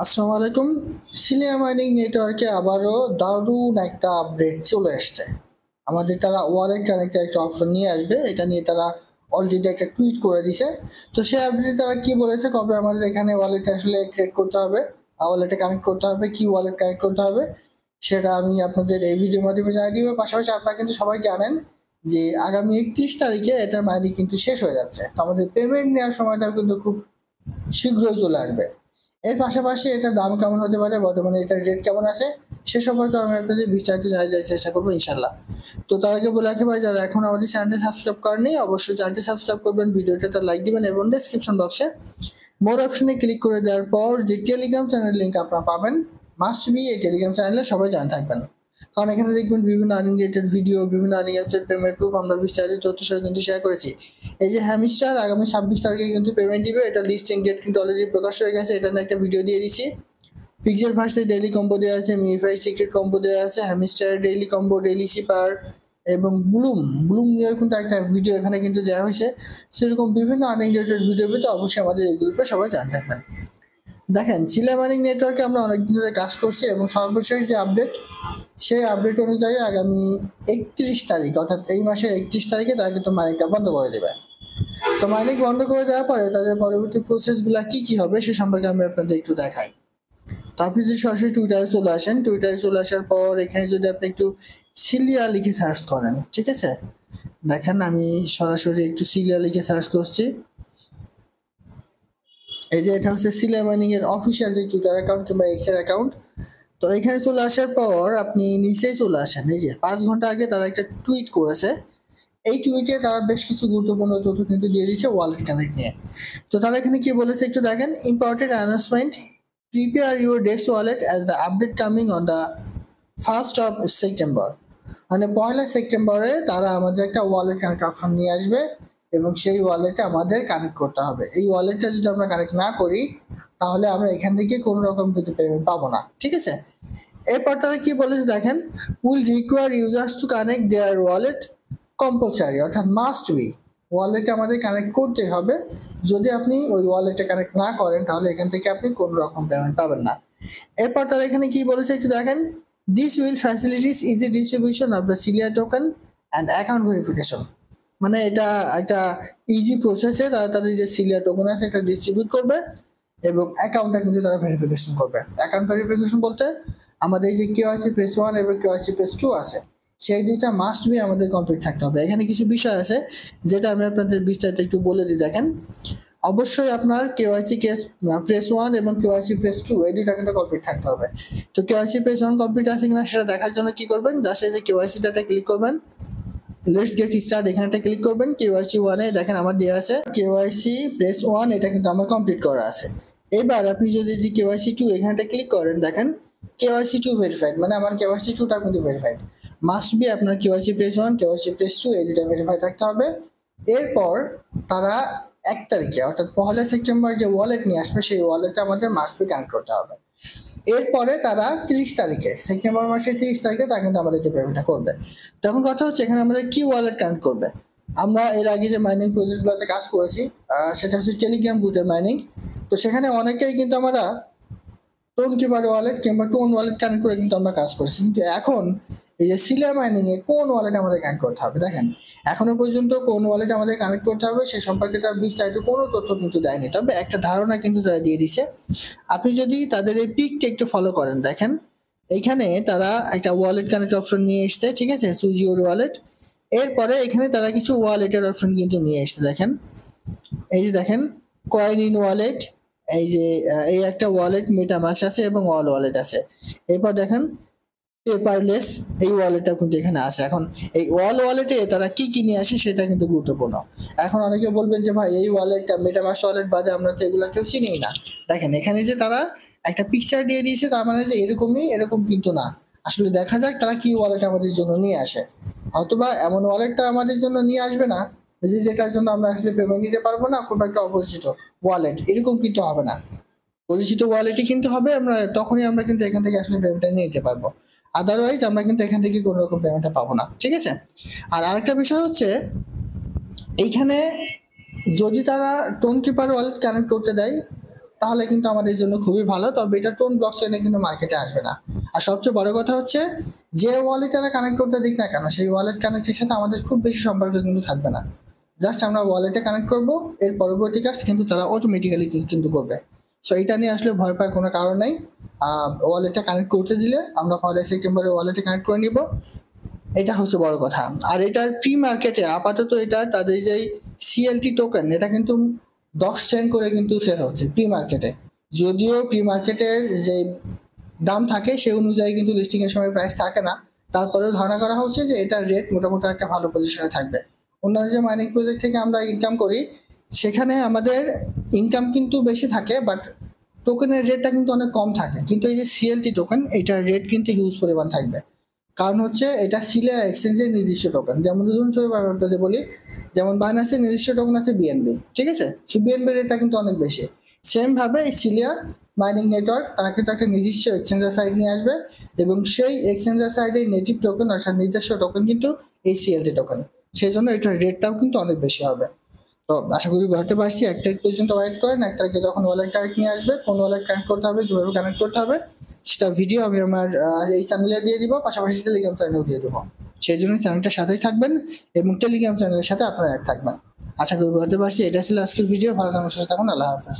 আসসালামু আলাইকুম। Cilia mining নেটওয়ার্কে আবারও দারুণ একটা আপডেট চলে আসছে। আমাদের তারা ওয়ালেট কানেক্টের একটা অপশন নিয়ে আসবে, এটা নিয়ে তারা অলরেডি একটা টুইট করে দিছে। তো সেই আপডেটে তারা কি বলেছে, কবে আমাদের এখানে ওয়ালেট আসলে ক্রিয়েট করতে হবে, ওয়ালেটে কানেক্ট করতে হবে, কি ওয়ালেট কানেক্ট করতে হবে, সেটা আমি আপনাদের এই ভিডিওর মাধ্যমে জানিয়ে দিব। পাশাপাশি আপনারা কিন্তু সবাই জানেন যে আগামী 31 তারিখে এটার মাইনিং কিন্তু শেষ হয়ে যাচ্ছে। তো আমাদের পেমেন্ট নেওয়ার সময়টাও কিন্তু খুব শীঘ্রই চলে আসবে। এর পাশাপাশি এটার দাম কেমন হতে পারে, বর্তমানে এটার রেট কেমন আছে, সে সম্পর্কে আমি আপনাদের বিস্তারিত জানিয়ে দেওয়ার চেষ্টা করবো ইনশাল্লাহ। তো তার আগে বলে রাখি ভাই, যারা এখন আমাদের চ্যানেলটি সাবস্ক্রাইব করেনি অবশ্যই চ্যানেলটি সাবস্ক্রাইব করবেন, ভিডিওটা লাইক দিবেন এবং ডেসক্রিপশন বক্সে মোর অপশনে ক্লিক করে দেওয়ার পর যে টেলিগ্রাম চ্যানেল লিঙ্ক আপনারা পাবেন, মাস্ট বি এই টেলিগ্রাম চ্যানেলে সবাই জানা থাকবেন। কারণ এখানে দেখবেন বিভিন্ন আর্নিং রিলেটেড ভিডিও, বিভিন্ন আর্নিং অ্যাপসের পেমেন্ট প্রুফ আমরা বিস্তারিত তথ্য সহ কিন্তু শেয়ার করেছি। এই যে হ্যামিস্টার আগামী 26 তারিখে কিন্তু পেমেন্ট দিবে, এটা লিস্টিং ডেট কিন্তু অলরেডি প্রকাশ হয়ে গেছে, এটা নিয়ে একটা ভিডিও দিয়ে দিচ্ছি। পিক্সেল ভার্সের ডেইলি কম্বো দেওয়া আছে, মিফাই সিক্রেট কম্বো দেওয়া আছে, হ্যামিস্টারের ডেইলি কম্বো, ডেইলি সিপার এবং ব্লুম ব্লুম নিয়ে কিন্তু একটা ভিডিও এখানে কিন্তু দেওয়া হয়েছে। সেরকম বিভিন্ন আর্নিং রিলেটেড ভিডিও পেতে অবশ্যই আমাদের এই গ্রুপে সবাই জানা থাকবেন। দেখেন, সিলা মাইনিং নেটওয়ার্কে আমরা অনেকদিন ধরে কাজ করছি এবং সর্বশেষ যে আপডেট, সেই আপডেট অনুযায়ী আগামী 31 তারিখ, অর্থাৎ এই মাসের 31 তারিখে তারা কিন্তু মাইনিংটা বন্ধ করে দেবে। তো মাইনিং বন্ধ করে দেওয়ার পরে তাদের পরবর্তী প্রসেসগুলো কি কি হবে সে সম্পর্কে আমি আপনাদের একটু দেখাই। তো আপনি যদি সরাসরি টুইটারে চলে আসেন, টুইটারে চলে আসার পর এখানে যদি আপনি একটু সিলিয়া লিখে সার্চ করেন, ঠিক আছে? দেখেন আমি সরাসরি একটু সিলিয়া লিখে সার্চ করছি। এই যে এটা হচ্ছে সিলিয়া মাইনিং এর অফিসিয়াল যে টুইটার অ্যাকাউন্ট কিংবা এক্স এর অ্যাকাউন্ট। তো এখানে চলে আসার পর আপনি নিচেই চলে আসেন, এই যে 5 ঘন্টা আগে তারা একটা টুইট করেছে। এই টুইটে তারা বেশ কিছু গুরুত্বপূর্ণ তথ্য কিন্তু দিয়ে দিচ্ছে ওয়ালেট কানেক্ট নিয়ে। তো তারা এখানে কি বলেছে একটু দেখেন, important announcement, prepare your desk wallet as the update coming on the 1st of September। মানে 1লা সেপ্টেম্বরে তারা আমাদের একটা ওয়ালেট কানেক্ট অপশন নিয়ে আসবে এবং সেই ওয়ালেটে আমাদের কানেক্ট করতে হবে। এই ওয়ালেটটা যদি আমরা কানেক্ট না করি তাহলে আমরা এখান থেকে কোনো রকম কিন্তু পেমেন্ট পাবো না, ঠিক আছে? এরপর তারা কি বলেছে দেখেন, will require users to connect their wallet compulsory, অর্থাৎ মাস্ট বি, ওয়ালেটে আমাদের কানেক্ট করতে হবে। যদি আপনি ওই ওয়ালেটে কানেক্ট না করেন তাহলে এখান থেকে আপনি কোনো রকম পেমেন্ট পাবেন না। এরপর তারা এখানে কি বলেছে একটু দেখেন, this will facilitates easy distribution of the Silia token and account verification. মানে এটা একটা ইজি প্রসেসে তারা তাদের যে সিলিয়া টোকেন আছে এটা ডিস্ট্রিবিউট করবে এবং অ্যাকাউন্টটা কিন্তু তারা ভেরিফিকেশন করবে। অ্যাকাউন্ট ভেরিফিকেশন বলতে আমাদের এই যে কেওয়াইসি প্রেস 1 এবং কেওয়াইসি প্রেস 2 আছে, সেই দুইটা মাস্ট বি আমাদের কমপ্লিট থাকতে হবে। এখানে কিছু বিষয় আছে যেটা আমি আপনাদের বিস্তারিত একটু বলে দিই। দেখেন, অবশ্যই আপনার কেওয়াইসি কেস প্রেস 1 এবং কেওয়াইসি প্রেস 2 এই দুইটা কিন্তু কমপ্লিট থাকতে হবে। তো কেওয়াইসি প্রেস 1 কমপ্লিট আছে কিনা সেটা দেখার জন্য কি করবেন, জাস্ট এই যে কেওয়াইসি ডাটা ক্লিক করবেন, লেটস গেট স্টার্ট এখানটা ক্লিক করবেন। কেওয়াইসি 1 এ দেখেন আমার দেওয়া আছে কেওয়াইসি প্রেস 1, এটা কিন্তু আমার কমপ্লিট করা আছে। এবার আপনি যদি যে কেওয়াইসি 2 এখানটা ক্লিক করেন, দেখেন কেওয়াইসি 2 ভেরিফাইড, মানে আমার কেওয়াইসি 2টা কিন্তু ভেরিফাইড। মাস্ট বি আপনার কেওয়াইসি প্রেস 1, কেওয়াইসি প্রেস 2 এই দুটো ভেরিফাই থাকতে হবে। এরপর তারা 1 তারিখে অর্থাৎ 1লা সেপ্টেম্বর যে ওয়ালেট নিয়ে আসবে সেই ওয়ালেটটা আমাদের মাস্ট বি কানেক্ট করতে হবে। এরপরে তারা 30 তারিখে, সেপ্টেম্বর মাসের 30 তারিখে তারা কিন্তু আমাদেরকে পেমেন্টটা করবে। তখন কথা হচ্ছে এখানে আমাদের কি ওয়ালেট কানেক্ট করবে। আমরা এর আগে যে মাইনিং প্রজেক্টগুলোতে কাজ করেছি, সেটা হচ্ছে টেলিগ্রাম গ্রুপের মাইনিং। তো সেখানে অনেকেই কিন্তু আমরা টোন কিপার ওয়ালেট কিংবা টোন ওয়ালেট কানেক্ট করে কিন্তু আমরা কাজ করছি, কিন্তু এখন এই যে সিলিয়া মাইনিং এ কোন ওয়ালেট আমাদের কানেক্ট করতে হবে, দেখেন এখনো পর্যন্ত কোন ওয়ালেট আমাদের কানেক্ট করতে হবে সে সম্পর্কে তার বিস্তারিত কোনো তথ্য কিন্তু দেয়নি, তবে একটা ধারণা কিন্তু তারা দিয়ে দিছে। আপনি যদি তাদের এই পিকটা একটু ফলো করেন, দেখেন এইখানে তারা একটা ওয়ালেট কানেক্ট অপশন নিয়ে এসছে, ঠিক আছে, চুজ ইউর ওয়ালেট। এরপরে এখানে তারা কিছু ওয়ালেটের অপশন কিন্তু নিয়ে এসছে। দেখেন এই যে দেখেন, কয়েন ইন ওয়ালেট, এই যে এই একটা ওয়ালেট মেটামাক্স আছে এবং অল ওয়ালেট আছে। এরপর দেখেন পেপারলেস, এই ওয়ালেটটা কিন্তু এখানে আছে। এখন এই অল ওয়ালেটে তারা কি কি নিয়ে আসে সেটা কিন্তু গুরুত্বপূর্ণ। এখন অনেকে বলবেন যে ভাই এই ওয়ালেটটা মেটামাক্স ওয়ালেট বাদে আমরা তো এগুলো কেউ চিনিই না। দেখেন এখানে যে তারা একটা পিকচার দিয়ে দিয়েছে, তার মানে যে এরকমই, এরকম কিন্তু না। আসলে দেখা যাক তারা কি ওয়ালেট আমাদের জন্য নিয়ে আসে। হয়তোবা এমন ওয়ালেটটা আমাদের জন্য নিয়ে আসবে না যে যেটার জন্য আমরা আসলে পেমেন্ট নিতে পারবো না, খুব একটা অপরিচিত ওয়ালেট, এরকম কিন্তু হবে না। পরিচিত ওয়ালেটই কিন্তু হবে, আমরা তখনই আমরা কিন্তু এখান থেকে আসলে পেমেন্টটা নিয়ে নিতে পারবো। আদারওয়াইজ আমরা কিন্তু এখান থেকে কোনো রকম পেমেন্টটা পাবো না, ঠিক আছে? আর আরেকটা বিষয় হচ্ছে এইখানে যদি তারা টোন কিপার ওয়ালেট কানেক্ট করতে দেয় তাহলে কিন্তু আমাদের জন্য খুবই ভালো। তবে এটা টোন ব্লক চেইনে কিন্তু মার্কেটে আসবে না। আর সবচেয়ে বড় কথা হচ্ছে যে ওয়ালেট আমরা কানেক্ট করতে দিক না কেন, সেই ওয়ালেট কানেক্টের সাথে আমাদের খুব বেশি সম্পর্ক কিন্তু থাকবে না। জাস্ট আমরা ওয়ালেটে কানেক্ট করব, এর পরবর্তী কাজ কিন্তু তারা অটোমেটিক্যালি কিন্তু করবে। সো এটা নিয়ে আসলে ভয় পাওয়ার কোনো কারণ নেই। ওয়ালেটটা কানেক্ট করতে দিলে আমরা 1 সেপ্টেম্বরে ওয়ালেটে কানেক্ট করে নিব, এটা হচ্ছে বড় কথা। আর এটার প্রি মার্কেটে আপাতত এটা তাদের যে সিএলটি টোকেন, এটা কিন্তু 10 সেন্ট করে কিন্তু সেল হচ্ছে প্রি মার্কেটে। যদিও প্রি মার্কেটের যে দাম থাকে সেই অনুযায়ী কিন্তু লিস্টিং এর সময় প্রাইস থাকে না, তারপরেও ধারণা করা হচ্ছে যে এটার রেট মোটামুটি একটা ভালো পজিশনে থাকবে। অন্যান্য যে মাইনিং প্রজেক্ট থেকে আমরা ইনকাম করি সেখানে আমাদের ইনকাম কিন্তু বেশি থাকে, বাট টোকেনের রেটটা কিন্তু অনেক কম থাকে। কিন্তু এই যে সিএলটি টোকেন, এটার রেট কিন্তু হিউজ পরিমাণ থাকবে। কারণ হচ্ছে এটা সিলিয়া এক্সচেঞ্জের নিজস্ব টোকেন। যেমন উদাহরণস্বরূপ আমি আপনাদের বলি, যেমন বাইন্যান্সের নিজস্ব টোকেন আছে বিএনবি, ঠিক আছে? সে বিএনবি রেটটা কিন্তু অনেক বেশি। সেম ভাবে এই সিলিয়া মাইনিং নেটওয়ার্ক তারা কিন্তু একটা নিজস্ব এক্সচেঞ্জার সাইট নিয়ে আসবে, এবং সেই এক্সচেঞ্জার সাইডে নেটিভ টোকেন অর্থাৎ নিজস্ব টোকেন কিন্তু এই সিএলটি টোকেন। সেই জন্য এটার রেটটাও কিন্তু অনেক বেশি হবে। তো আশা করি বুঝতে পারছি। 1 তারিখ পর্যন্ত ওয়েট করেন। 1 তারিখে যখন ওয়ালেট কানেক্ট নিয়ে আসবে, কোন ওয়ালেট কানেক্ট করতে হবে, কিভাবে কানেক্ট করতে হবে, সেটা ভিডিও আমি আমার এই চ্যানেলে দিয়ে দিব, পাশাপাশি টেলিগ্রাম চ্যানেলেও দিয়ে দেবো। সেই জন্য চ্যানেলটার সাথেই থাকবেন এবং টেলিগ্রাম চ্যানেলের সাথে আপনারা অ্যাড থাকবেন। আশা করি বুঝতে পারছি। এটা ছিল আজকের ভিডিও। ভালো থাকুন, সুস্থ থাকুন। আল্লাহ হাফেজ।